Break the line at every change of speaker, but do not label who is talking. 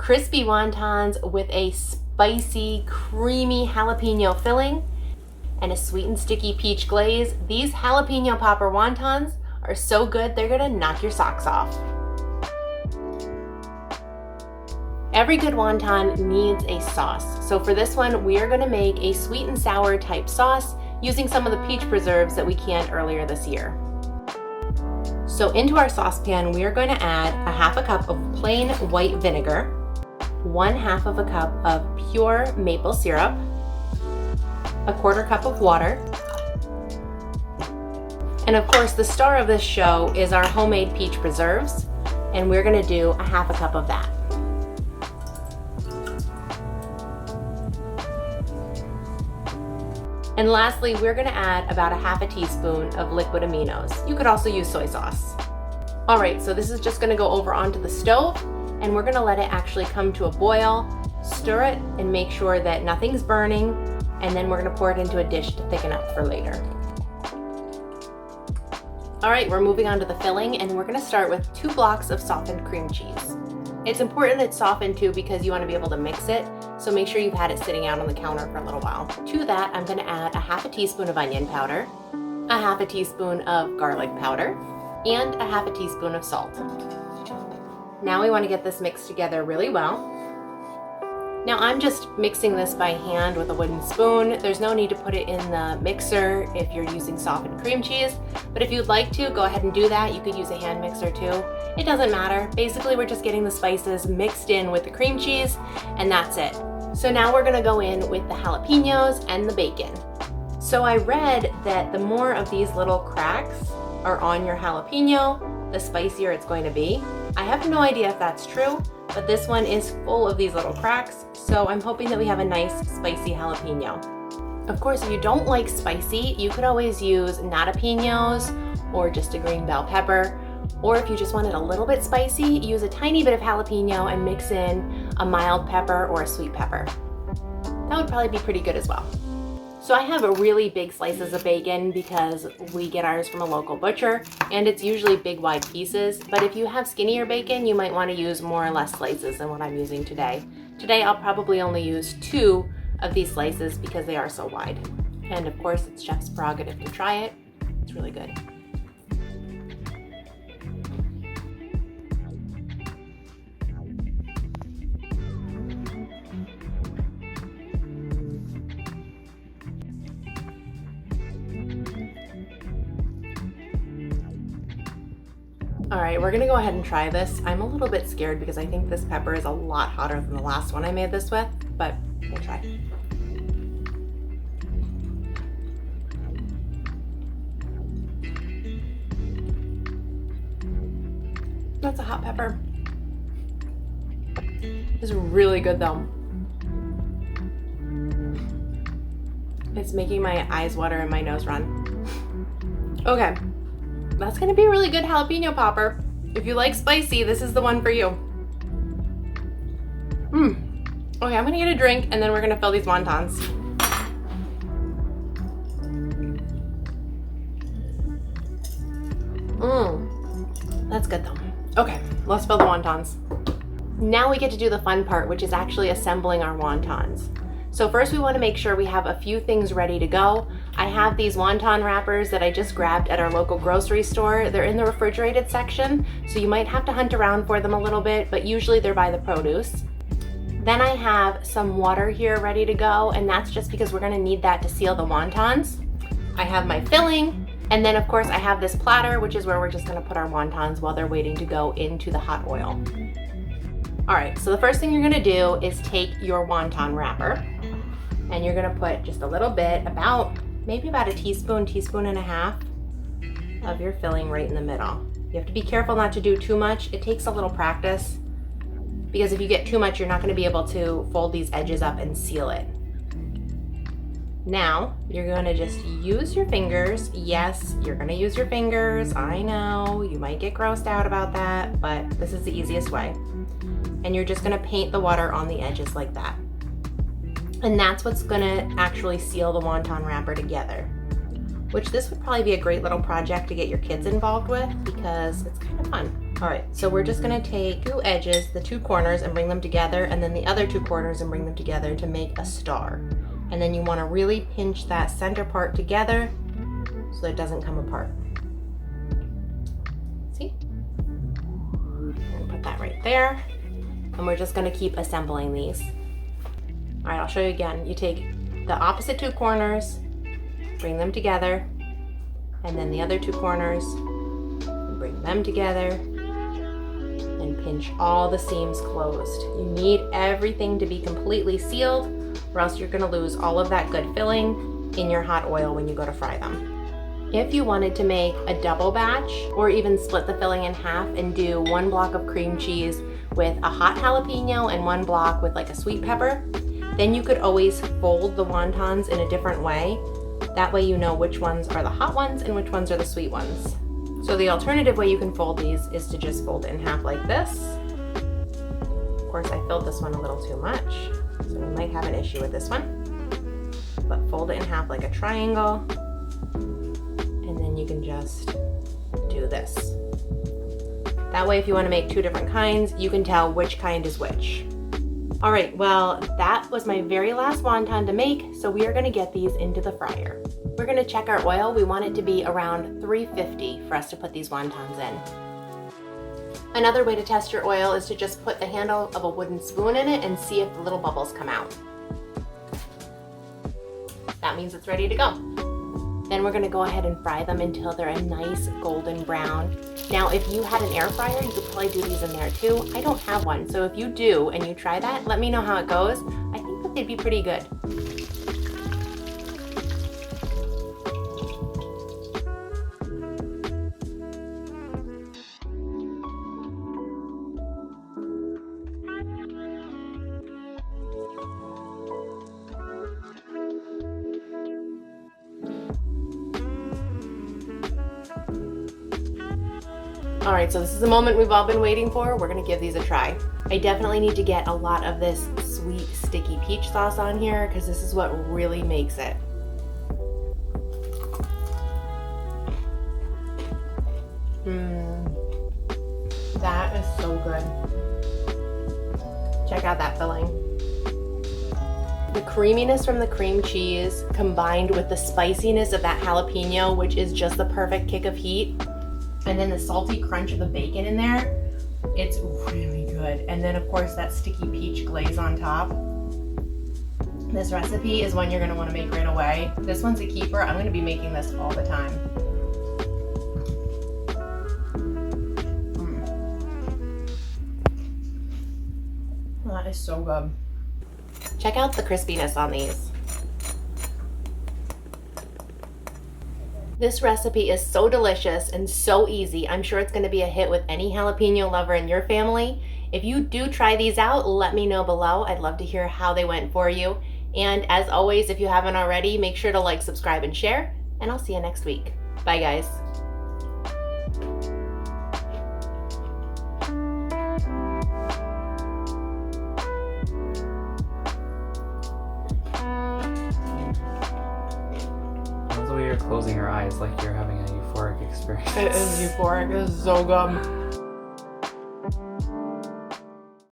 crispy wontons with a spicy, creamy jalapeno filling and a sweet and sticky peach glaze. These jalapeno popper wontons are so good, they're gonna knock your socks off. Every good wonton needs a sauce. So for this one, we are gonna make a sweet and sour type sauce using some of the peach preserves that we canned earlier this year. So into our saucepan, we are going to add a half a cup of plain white vinegar, 1/2 of a cup of pure maple syrup, a 1/4 cup of water, and of course the star of this show is our homemade peach preserves, and we're going to do a 1/2 cup of that. And lastly, we're gonna add about a 1/2 teaspoon of liquid aminos. You could also use soy sauce. All right, so this is just gonna go over onto the stove, and we're gonna let it actually come to a boil, stir it, and make sure that nothing's burning, and then we're gonna pour it into a dish to thicken up for later. All right, we're moving on to the filling, and we're gonna start with 2 blocks of softened cream cheese. It's important that it's softened too because you wanna be able to mix it, so make sure you've had it sitting out on the counter for a little while. To that, I'm gonna add a 1/2 teaspoon of onion powder, a 1/2 teaspoon of garlic powder, and a 1/2 teaspoon of salt. Now we wanna get this mixed together really well. Now I'm just mixing this by hand with a wooden spoon. There's no need to put it in the mixer if you're using softened cream cheese, but if you'd like to, go ahead and do that. You could use a hand mixer too. It doesn't matter. Basically, we're just getting the spices mixed in with the cream cheese, and that's it. So now we're gonna go in with the jalapenos and the bacon. So I read that the more of these little cracks are on your jalapeno, the spicier it's going to be. I have no idea if that's true, but this one is full of these little cracks, so I'm hoping that we have a nice spicy jalapeno. Of course, if you don't like spicy, you could always use jalapenos or just a green bell pepper, or if you just want it a little bit spicy, use a tiny bit of jalapeno and mix in a mild pepper or a sweet pepper. That would probably be pretty good as well. So I have a really big slices of bacon because we get ours from a local butcher, and it's usually big wide pieces, but if you have skinnier bacon, you might want to use more or less slices than what I'm using today. Today I'll probably only use 2 of these slices because they are so wide. And of course, it's chef's prerogative to try it. It's really good. All right, we're gonna go ahead and try this. I'm a little bit scared because I think this pepper is a lot hotter than the last one I made this with, but we'll try. That's a hot pepper. It's really good though. It's making my eyes water and my nose run. Okay. That's gonna be a really good jalapeno popper. If you like spicy, this is the one for you. Okay, I'm gonna get a drink and then we're gonna fill these wontons. That's good though. Okay, let's fill the wontons. Now we get to do the fun part, which is actually assembling our wontons. So first we want to make sure we have a few things ready to go. I have these wonton wrappers that I just grabbed at our local grocery store. They're in the refrigerated section, so you might have to hunt around for them a little bit, but usually they're by the produce. Then I have some water here ready to go, and that's just because we're gonna need that to seal the wontons. I have my filling, and then of course I have this platter, which is where we're just gonna put our wontons while they're waiting to go into the hot oil. All right, so the first thing you're gonna do is take your wonton wrapper, and you're gonna put just a little bit, maybe about a teaspoon, teaspoon and a half of your filling right in the middle. You have to be careful not to do too much. It takes a little practice because if you get too much, you're not gonna be able to fold these edges up and seal it. Now, you're gonna just use your fingers. Yes, you're gonna use your fingers. I know, you might get grossed out about that, but this is the easiest way. And you're just gonna paint the water on the edges like that. And that's what's gonna actually seal the wonton wrapper together, which this would probably be a great little project to get your kids involved with because it's kind of fun. All right, so we're just gonna take two edges, the two corners, and bring them together, and then the other two corners and bring them together to make a star. And then you wanna really pinch that center part together so it doesn't come apart. See? I'm gonna put that right there. And we're just gonna keep assembling these. All right, I'll show you again. You take the opposite two corners, bring them together, and then the other two corners, and bring them together, and pinch all the seams closed. You need everything to be completely sealed, or else you're gonna lose all of that good filling in your hot oil when you go to fry them. If you wanted to make a double batch, or even split the filling in half and do one block of cream cheese with a hot jalapeno and one block with like a sweet pepper, then you could always fold the wontons in a different way. That way you know which ones are the hot ones and which ones are the sweet ones. So the alternative way you can fold these is to just fold it in half like this. Of course, I filled this one a little too much, so we might have an issue with this one. But fold it in half like a triangle, and then you can just do this. That way, if you want to make two different kinds, you can tell which kind is which. All right, well, that was my very last wonton to make, so we are gonna get these into the fryer. We're gonna check our oil. We want it to be around 350 for us to put these wontons in. Another way to test your oil is to just put the handle of a wooden spoon in it and see if the little bubbles come out. That means it's ready to go. Then we're gonna go ahead and fry them until they're a nice golden brown. Now, if you had an air fryer, you could probably do these in there too. I don't have one, so if you do and you try that, let me know how it goes. I think that they'd be pretty good. All right, so this is the moment we've all been waiting for. We're gonna give these a try. I definitely need to get a lot of this sweet, sticky peach sauce on here because this is what really makes it. That is so good. Check out that filling. The creaminess from the cream cheese combined with the spiciness of that jalapeno, which is just the perfect kick of heat, and then the salty crunch of the bacon in there, it's really good. And then of course that sticky peach glaze on top. This recipe is one you're gonna wanna make right away. This one's a keeper. I'm gonna be making this all the time. That is so good. Check out the crispiness on these. This recipe is so delicious and so easy. I'm sure it's gonna be a hit with any jalapeno lover in your family. If you do try these out, let me know below. I'd love to hear how they went for you. And as always, if you haven't already, make sure to like, subscribe, and share, and I'll see you next week. Bye, guys.
You're closing your eyes like you're having a euphoric experience.
It is euphoric. It is so good.